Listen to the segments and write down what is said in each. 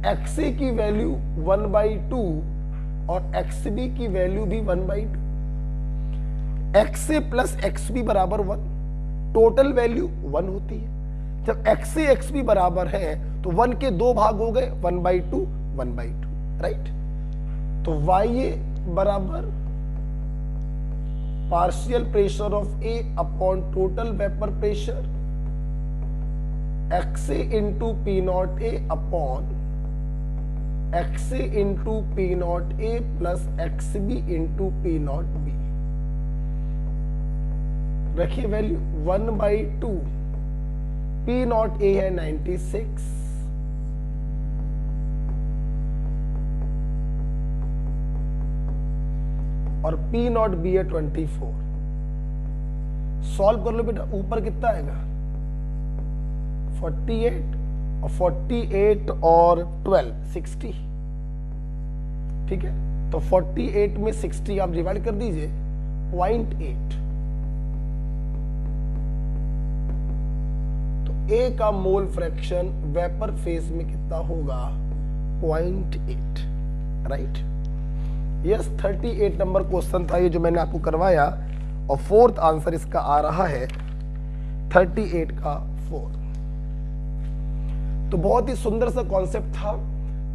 XA की value 1/2 और XB की वैल्यू भी 1/2। XA प्लस XB बराबर 1, टोटल वैल्यू 1 होती है। जब XA XB बराबर है तो 1 के 2 भाग हो गए, 1/2 1/2, राइट। तो YA बराबर partial pressure of A upon total vapour pressure XA into P not A upon XA into P not A plus XB into P not B। रखिए वैल्यू 1/2, P नॉट A है 96 और P not B है 24। Solve कर लो बेटा, ऊपर कितना आएगा 48 और 48 और 12 60, ठीक है। तो 48 में 60 आप डिवाइड कर दीजिए 0.8। तो A का मोल फ्रैक्शन वेपर फेज में कितना होगा 0.8, राइट। यस 38 नंबर क्वेश्चन था ये जो मैंने आपको करवाया और फोर्थ आंसर इसका आ रहा है 38 का 4। तो बहुत ही सुंदर सा कॉन्सेप्ट था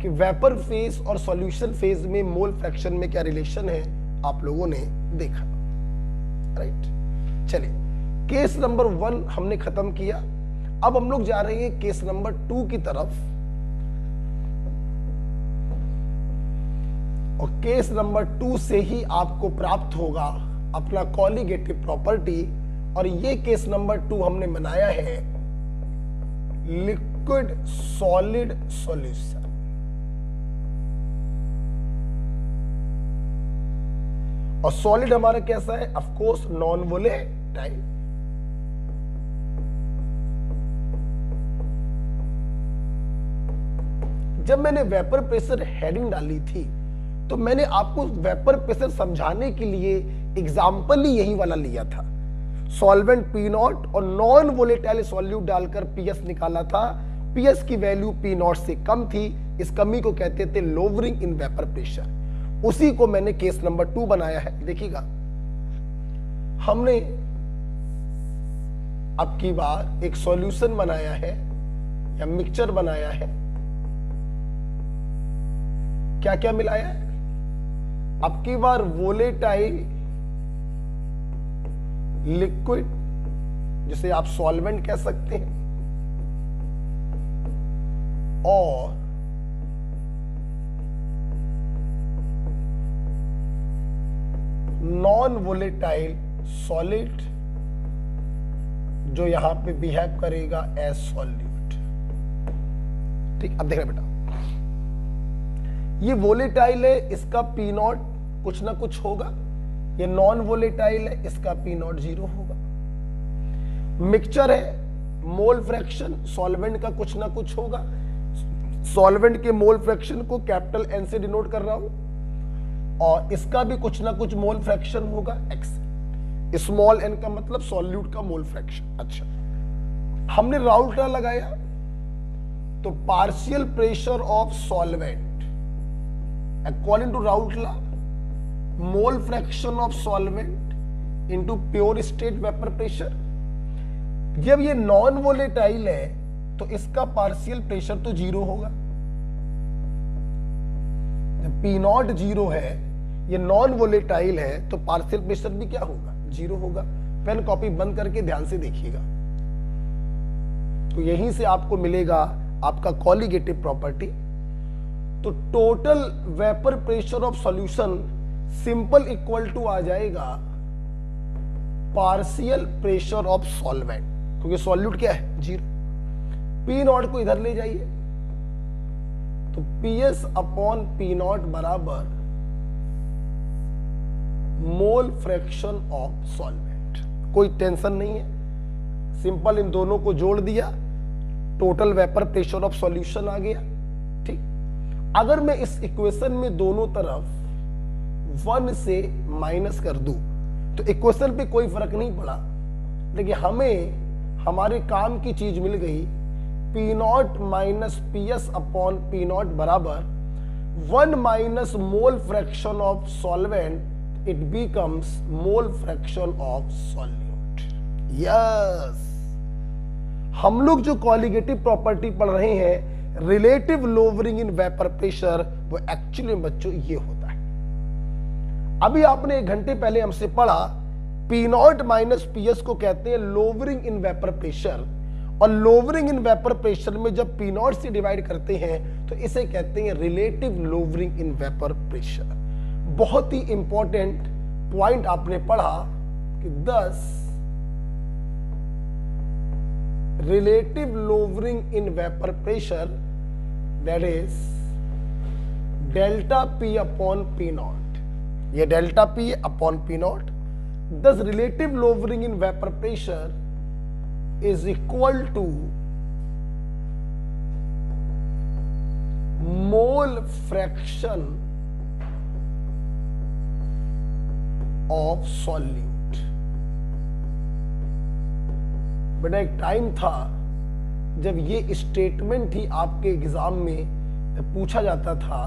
कि वेपर फेज और सॉल्यूशन फेज में मोल फ्रैक्शन में क्या रिलेशन है, आप लोगों ने देखा, राइट। चलिए केस नंबर 1 हमने खत्म किया। अब हम लोग जा रहे हैं केस नंबर 2 की तरफ। और केस नंबर 2 से ही आपको प्राप्त होगा अपना कॉलीगेटिव प्रॉपर्टी। और ये केस नंबर 2 हमने बनाया है लिक्विड सॉलिड सॉल्यूशन। और सॉलिड हमारा कैसा है, ऑफ कोर्स नॉन वोलेटाइल। जब मैंने वेपर प्रेशर हेडिंग डाली थी तो मैंने आपको वेपर प्रेशर समझाने के लिए एग्जाम्पल ही यही वाला लिया था। सॉल्वेंट पी नॉट और नॉन वोलेटाइल सॉल्यूट डालकर पीएस निकाला था। पीएस की वैल्यू पी नॉट से कम थी, इस कमी को कहते थे लोवरिंग इन वेपर प्रेशर। उसी को मैंने केस नंबर 2 बनाया है। देखिएगा हमने अब की बार एक सॉल्यूशन बनाया है या मिक्सचर बनाया है। क्या क्या मिलाया है, अब की बार वोलेटाइल लिक्विड जिसे आप सॉल्वेंट कह सकते हैं और नॉन वोलेटाइल सॉलिड जो यहां पे बिहेव करेगा एज सॉल्यूट। ठीक, अब देखना बेटा, ये वोलेटाइल है, इसका पी नॉट कुछ ना कुछ होगा। ये नॉन वोलेटाइल है, इसका पी नॉट 0 होगा। मिक्सचर है, मोल फ्रैक्शन सॉल्वेंट का कुछ ना कुछ होगा। सॉल्वेंट के मोल फ्रैक्शन को कैपिटल एन से डिनोट कर रहा हूं और इसका भी कुछ ना कुछ मोल फ्रैक्शन होगा एक्स। स्मॉल एन का मतलब सॉल्यूट का मोल फ्रैक्शन। अच्छा, हमने राउल्ट लॉ लगाया तो partial pressure of solvent according to Raoult law, mole fraction of solvent into pure state vapor pressure। जब ये नॉन वोलेटाइल है तो इसका पार्शियल प्रेशर तो 0 होगा। जब पी नॉट 0 है, ये नॉन वोलेटाइल है तो पार्शियल प्रेशर भी क्या होगा 0 होगा। पेन कॉपी बंद करके ध्यान से देखिएगा। तो यहीं से आपको मिलेगा आपका कॉलीगेटिव प्रॉपर्टी। तो total vapour pressure of solution simple equal to आ जाएगा पार्शियल प्रेशर ऑफ सॉल्वेंट, क्योंकि सॉल्यूट क्या है 0। पी नॉट को इधर ले जाइए तो पीएस अपॉन पी नॉट बराबर मोल फ्रैक्शन ऑफ सॉल्वेंट। कोई टेंशन नहीं है, सिंपल इन दोनों को जोड़ दिया, total vapour pressure of solution आ गया। ठीक, अगर मैं इस इक्वेशन में दोनों तरफ 1 से माइनस कर दूं तो इक्वेशन पे कोई फर्क नहीं पड़ा, लेकिन हमें हमारे काम की चीज मिल गई P naught minus P S upon P naught बराबर 1 minus mole fraction of solvent, it becomes mole fraction of solute. Yes, हम लोग जो कॉलिगेटिव प्रॉपर्टी पढ़ रहे हैं relative lowering in vapour pressure, वो एक्चुअली बच्चों ये होता है। अभी आपने 1 घंटे पहले हमसे पढ़ा P naught minus P S को कहते हैं लोवरिंग इन वेपर प्रेशर, और लोवरिंग इन वेपर प्रेशर में जब पी नॉट से डिवाइड करते हैं तो इसे कहते हैं relative lowering in vapour pressure. बहुत ही इंपॉर्टेंट पॉइंट आपने पढ़ा कि 10 relative lowering in vapour pressure that is delta P upon P naught, ये delta P upon P naught. Thus relative lowering in vapor pressure is equal to mole fraction of solute। बेटा एक time था जब ये statement ही आपके exam में पूछा जाता था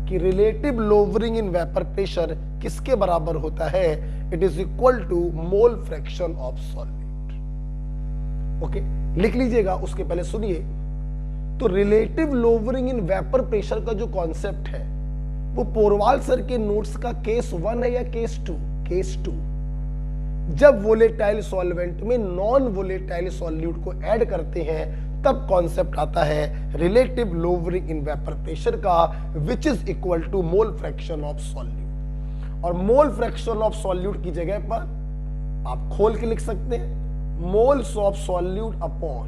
कि relative lowering in vapour pressure किसके बराबर होता है, it is equal to mole fraction of solute. Okay, लिख लीजिएगा, उसके पहले सुनिए। तो relative lowering in vapour pressure का जो कॉन्सेप्ट है वो पोरवाल सर के नोट्स का केस 1 है या केस 2? केस 2। जब वोलेटाइल सॉल्वेंट में नॉन वोलेटाइल सॉल्यूट को ऐड करते हैं तब कॉन्सेप्ट आता है relative lowering in vapour pressure का, which is equal to mole fraction of solute. और मोल फ्रैक्शन ऑफ सॉल्यूट की जगह पर आप खोल के लिख सकते हैं moles of solute upon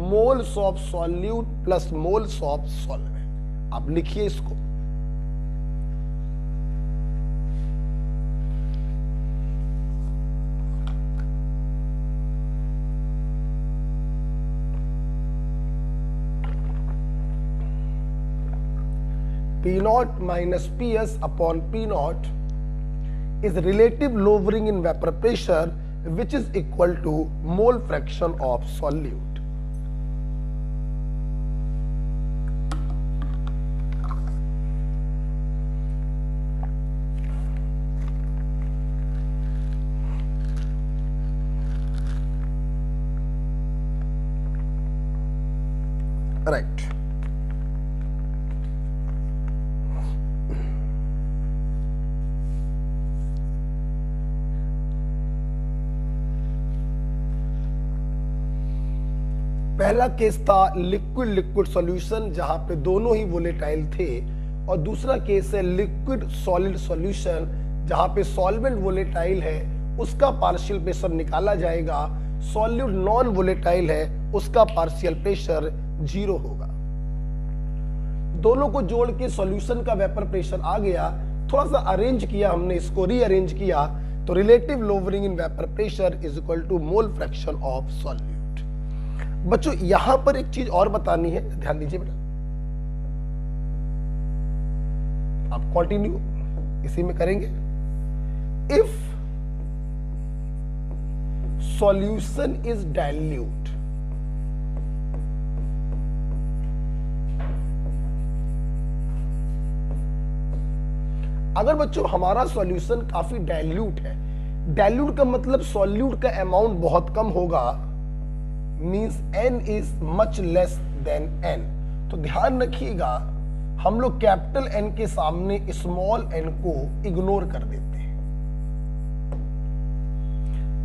moles of solute plus moles of solvent. आप लिखिए इसको। P naught minus PS upon P naught is relative lowering in vapor pressure, which is equal to mole fraction of solute. Right. पहला case था liquid liquid solution जहां पे दोनों ही volatile थे, और दूसरा केस है लिक्विड सॉलिड सॉल्यूशन जहां पे सॉल्वेंट वोलेटाइल है उसका पार्शियल प्रेशर निकाला जाएगा, सॉल्यूट नॉन वोलेटाइल है उसका पार्शियल प्रेशर 0 होगा। दोनों को जोड़ के सॉल्यूशन का वेपर प्रेशर आ गया। थोड़ा सा अरेंज किया हमने, इसको रीअरेंज किया तो relative lowering in vapour pressure is equal to mole fraction of solute. बच्चों यहां पर एक चीज और बतानी है, ध्यान दीजिए बेटा। आप कंटिन्यू इसी में करेंगे। इफ सॉल्यूशन इज डाइल्यूट, अगर बच्चों हमारा सॉल्यूशन काफी डाइल्यूट है, डाइल्यूट का मतलब सॉल्यूट का अमाउंट बहुत कम होगा, means n is much less than n। तो ध्यान रखिएगा हम लोग कैपिटल N के सामने स्मॉल n को इग्नोर कर देते हैं।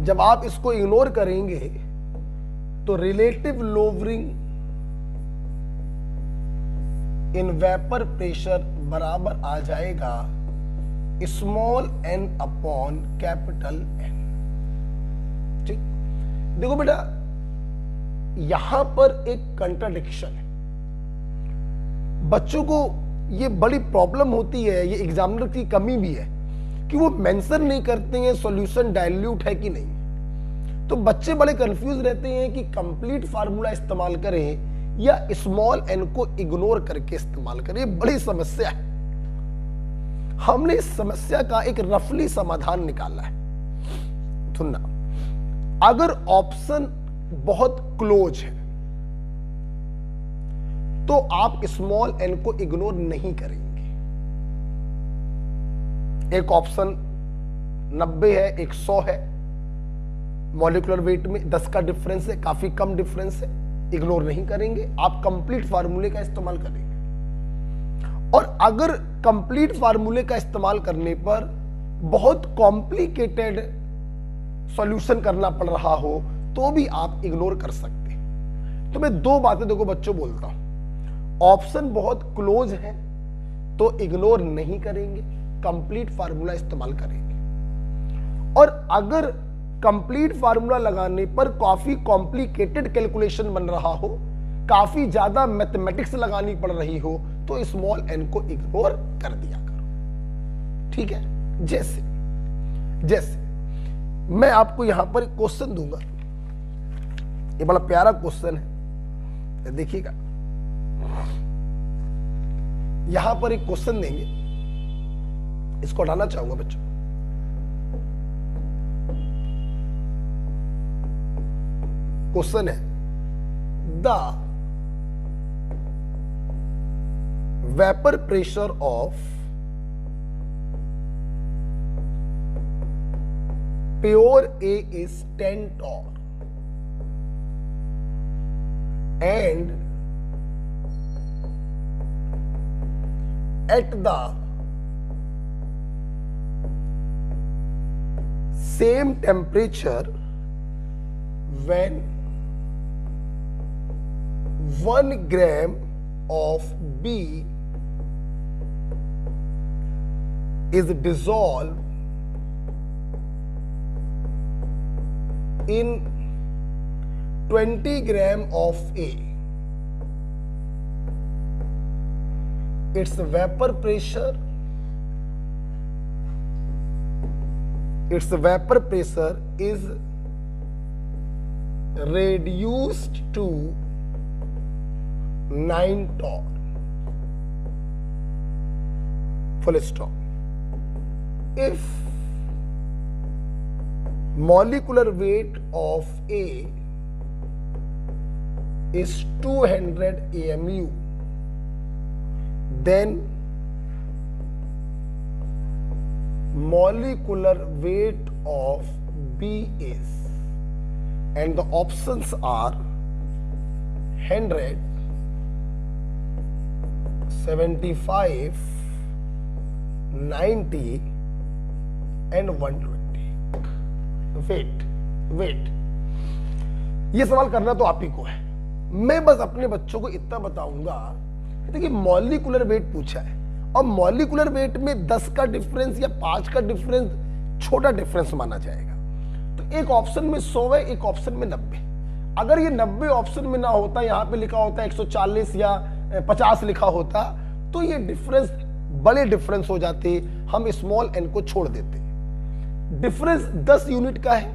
जब आप इसको इग्नोर करेंगे तो relative lowering in vapour pressure बराबर आ जाएगा small n upon capital N। ठीक, देखो बेटा यहां पर एक कंट्राडिक्शन है। बच्चों को ये बड़ी प्रॉब्लम होती है, ये एग्जामिनर की कमी भी है कि वो मेंशन नहीं करते हैं सॉल्यूशन डाइल्यूट है कि नहीं। तो बच्चे बड़े कंफ्यूज रहते हैं कि कंप्लीट फार्मूला इस्तेमाल करें या स्मॉल n को इग्नोर करके इस्तेमाल करें। ये बड़ी समस्या है। हमने इस समस्या का एक रफली समाधान निकाला है। सुनना, अगर ऑप्शन बहुत क्लोज है, तो आप स्मॉल n को इग्नोर नहीं करेंगे। एक ऑप्शन 90 है, एक 100 है, मॉलिक्यूलर वेट में 10 का डिफरेंस है, काफी कम डिफरेंस है, इग्नोर नहीं करेंगे, आप कंप्लीट फार्मूले का इस्तेमाल करेंगे। और अगर कंप्लीट फार्मूले का इस्तेमाल करने पर बहुत कॉम्प्लिकेटेड सॉल्यूशन करना पड़ रहा हो तो भी आप इग्नोर कर सकते हैं। तो मैं दो बातें देखो बच्चों बोलता हूं, ऑप्शन बहुत क्लोज है तो इग्नोर नहीं करेंगे, कंप्लीट फार्मूला इस्तेमाल करेंगे। और अगर कंप्लीट फार्मूला लगाने पर काफी कॉम्प्लिकेटेड कैलकुलेशन बन रहा हो, काफी ज्यादा मैथमेटिक्स लगानी पड़ रही हो, तो स्मॉल n को इग्नोर कर दिया करो। ठीक है, जैसे जैसे मैं आपको यहां पर एक क्वेश्चन दूंगा, ये बड़ा प्यारा क्वेश्चन है, देखिएगा। यहां पर एक क्वेश्चन देंगे, इसको हटाना चाहूंगा बच्चों। क्वेश्चन है the vapour pressure of pure A is 10 torr and at the same temperature when 1 gram of B is dissolved in 20 gram of A, its vapor pressure is reduced to 9 torr. Full stop. If molecular weight of A is 200 AMU, then molecular weight of B is, and the options are 100, 75, 90 and 120. Wait ये सवाल करना तो आप ही को है, मैं बस अपने बच्चों को इतना बताऊंगा। देखिए मॉलिक्यूलर वेट पूछा है और मॉलिक्यूलर वेट में 10 का डिफरेंस या 5 का डिफरेंस छोटा डिफरेंस माना जाएगा। तो एक ऑप्शन में 100 है, एक ऑप्शन में 90। अगर ये 90 ऑप्शन में ना होता, यहां पे लिखा होता 140 या 50 लिखा होता, तो ये डिफरेंस बड़े डिफरेंस हो जाते, हम स्मॉल n को छोड़ देते। डिफरेंस 10 यूनिट का है,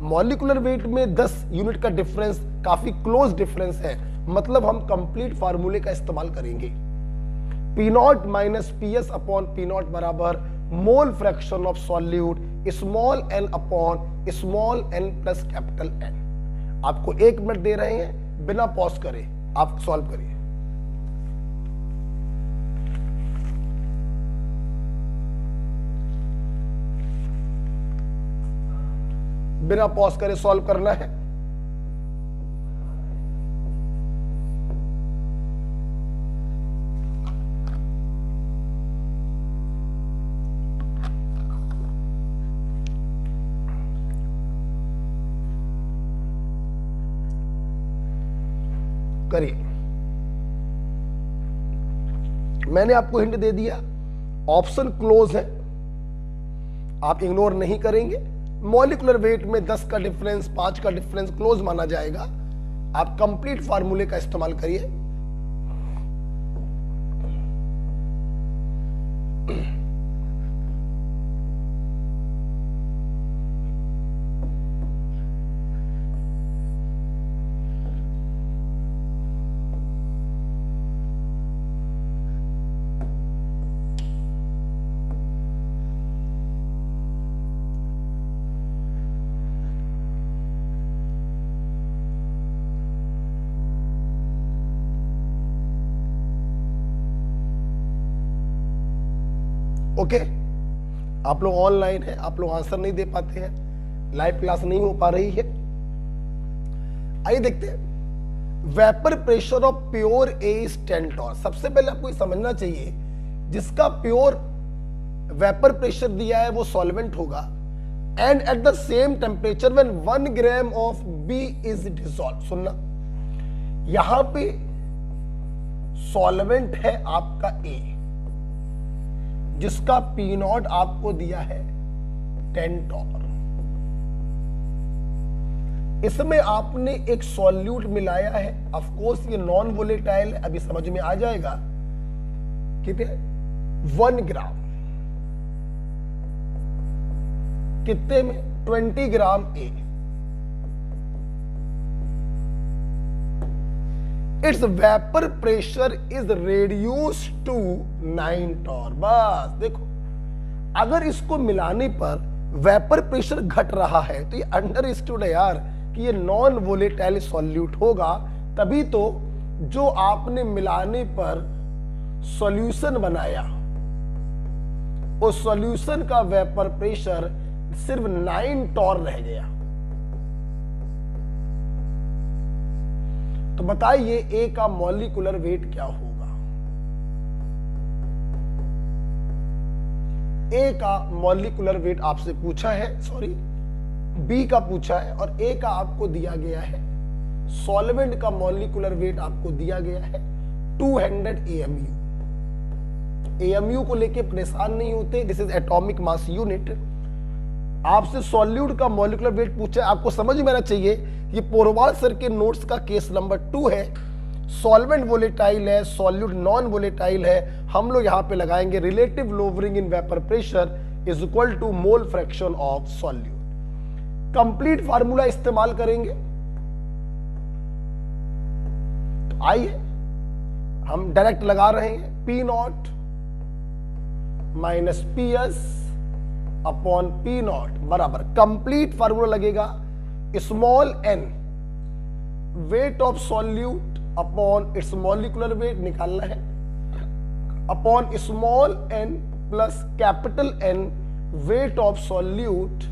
मॉलिक्यूलर वेट में 10 यूनिट का डिफरेंस काफी क्लोज डिफरेंस है, मतलब हम कंप्लीट फार्मूले का इस्तेमाल करेंगे। P0 minus PS upon P0 बराबर mole fraction of solute small n upon small n plus capital N। आपको 1 मिनट दे रहे हैं, बिना पॉज करे आप सॉल्व करिए। बिना पॉज करे सॉल्व करना है। करिए। मैंने आपको हिंट दे दिया, ऑप्शन क्लोज है, आप इग्नोर नहीं करेंगे। मॉलिक्यूलर वेट में 10 का डिफरेंस, 5 का डिफरेंस क्लोज माना जाएगा। आप कंप्लीट फार्मूले का इस्तेमाल करिए। ओके, आप लोग ऑनलाइन है, आप लोग आंसर नहीं दे पाते हैं, लाइव क्लास नहीं हो पा रही है। आइए देखते हैं, vapour pressure of pure A is 10 torr. सबसे पहले आपको ये समझना चाहिए, जिसका प्योर वेपर प्रेशर दिया है वो सॉल्वेंट होगा, and at the same temperature when 1 gram of B is dissolve. सुनना, यहां पे सॉल्वेंट है आपका ए, जिसका पी नॉट आपको दिया है 10 टॉर। इसमें आपने एक सॉल्यूट मिलाया है, ऑफ कोर्स ये नॉन वोलेटाइल है, अभी समझ में आ जाएगा। कितने? 1 ग्राम, कितने में? 20 gram A. Its vapour pressure is reduced to 9 torr. बस देखो, अगर इसको मिलाने पर वेपर प्रेशर घट रहा है तो ये अंडरस्टूड है यार कि ये नॉन वोलेटाइल सॉल्यूट होगा, तभी तो जो आपने मिलाने पर सॉल्यूशन बनाया उस सॉल्यूशन का वेपर प्रेशर सिर्फ 9 टॉर रह गया। तो बताइए ए का मॉलिक्यूलर वेट क्या होगा? ए का मॉलिक्यूलर वेट आपसे पूछा है, सॉरी बी का पूछा है, और ए का आपको दिया गया है, सॉल्वेंट का मॉलिक्यूलर वेट आपको दिया गया है 200 AMU। AMU को लेके परेशान नहीं होते, this is atomic mass unit. आपसे सॉल्यूट का मॉलिक्यूलर वेट पूछा है, आपको समझ में आना चाहिए ये पोरवाल सर के नोट्स का केस नंबर 2 है। सॉल्वेंट वोलेटाइल है, सॉल्यूट नॉन वोलेटाइल है। हम लोग यहां पे लगाएंगे relative lowering in vapour pressure is equal to mole fraction of solute. Complete formula इस्तेमाल करेंगे। तो आइए हम डायरेक्ट लगा रहे हैं, P naught minus P S upon P naught बराबर, कंप्लीट फार्मूला लगेगा small N weight of solute upon its molecular weight निकालना है, upon small N plus capital N weight of solute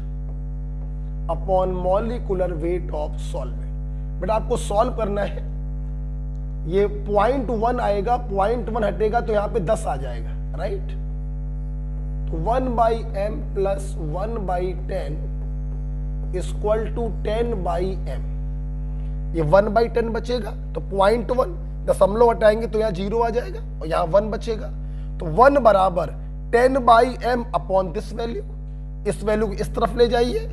upon molecular weight of solvent. बेटा आपको solve करना है, ये 0.1 आएगा, 0.1 हटेगा तो यहां पे 10 आ जाएगा, राइट? तो 1/m plus 1/10 equal to 10/m। ये 1/10 बचेगा तो 0.1 दशमलव हटाएंगे तो यहां 0 आ जाएगा और यहां 1 बचेगा। तो 1 बराबर 10/m अपॉन दिस वैल्यू, इस वैल्यू को इस तरफ ले जाइए,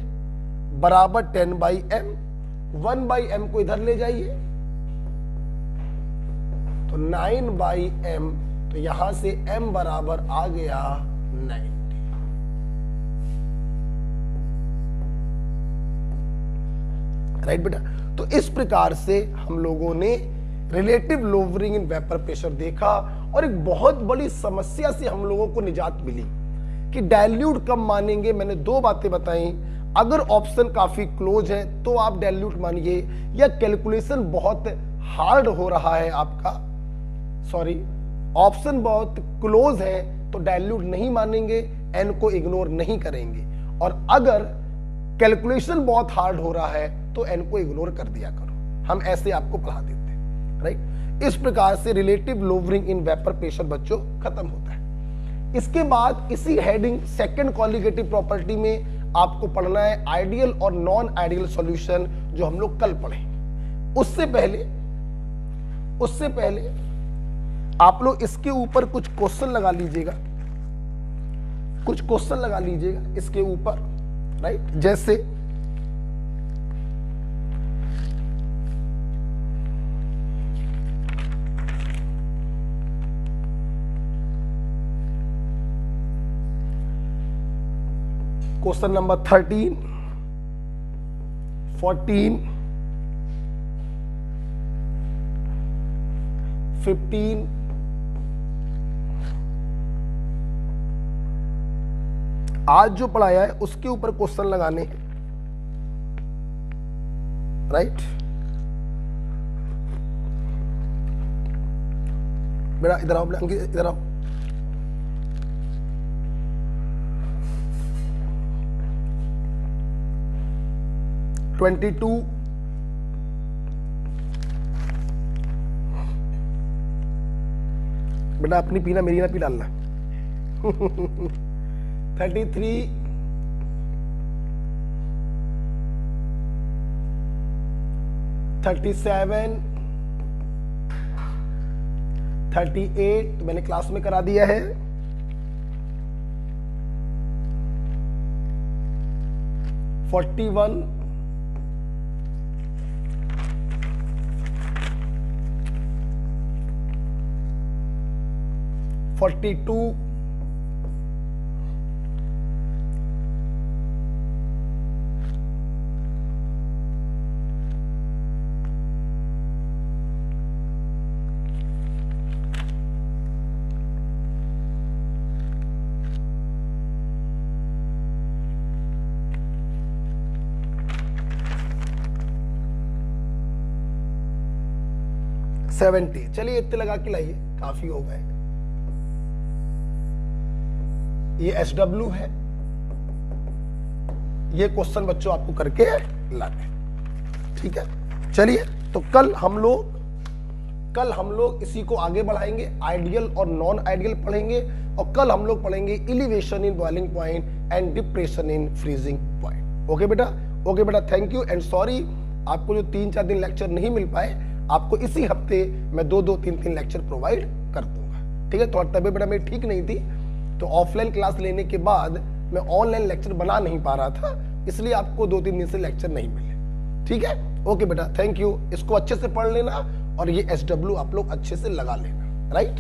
बराबर 10/m, 1/m को इधर ले जाइए तो 9/m, तो यहां से m बराबर आ गया 90। राइट बेटा? तो इस प्रकार से हम लोगों ने relative lowering in vapour pressure देखा, और एक बहुत बड़ी समस्या से हम लोगों को निजात मिली कि डाइल्यूट कब मानेंगे। मैंने 2 बातें बताई, अगर ऑप्शन काफी क्लोज है तो आप डाइल्यूट मानिए, या कैलकुलेशन बहुत हार्ड हो रहा है आपका, सॉरी ऑप्शन बहुत क्लोज है तो डाइल्यूट नहीं मानेंगे, एन को इग्नोर नहीं करेंगे, और अगर कैलकुलेशन बहुत हार्ड हो रहा है तो एन को इग्नोर कर दिया करो। हम ऐसे आपको पढ़ा देते हैं, राइट? इस प्रकार से relative lowering in vapour pressure बच्चों खत्म होता है। इसके बाद इसी हेडिंग सेकंड कॉलिगेटिव प्रॉपर्टी में आपको पढ़ना है आइडियल और नॉन आइडियल सॉल्यूशन, जो हम लोग कल पढ़े। उससे पहले आप लोग इसके ऊपर कुछ क्वेश्चन लगा लीजिएगा, इसके ऊपर, राइट? जैसे क्वेश्चन नंबर 13, 14, 15, आज जो पढ़ाया है उसके ऊपर क्वेश्चन लगाने हैं, राइट? बेटा इधर आओ, इधर आओ। 22, बेटा अपनी पीना मेरी ना पी डालना। 33, 37, 38 मैंने क्लास में करा दिया है। 41, 42, 70। चलिए इतने लगा के लाइए, काफी हो गए। ये SW है, ये क्वेश्चन बच्चों आपको करके लाने, ठीक है। चलिए तो कल हम लोग इसी को आगे बढ़ाएंगे, आइडियल और नॉन आइडियल पढ़ेंगे, और कल हम लोग पढ़ेंगे elevation in boiling point and depression in freezing point. Okay बेटा, थैंक यू एंड सॉरी आपको जो 3-4 दिन लेक्चर नहीं मिल पाए, आपको इसी हफ्ते मैं 2-2, 3-3 लेक्चर प्रोवाइड कर दूंगा, ठीक है। थोड़ा तबीयत बेटा मेरी ठीक नहीं थी, तो ऑफलाइन क्लास लेने के बाद मैं ऑनलाइन लेक्चर बना नहीं पा रहा था, इसलिए आपको 2-3 दिन से लेक्चर नहीं मिले, ठीक है। ओके बेटा, थैंक यू। इसको अच्छे से पढ़ लेना और ये SW आप लोग अच्छे से लगा लेना, राइट।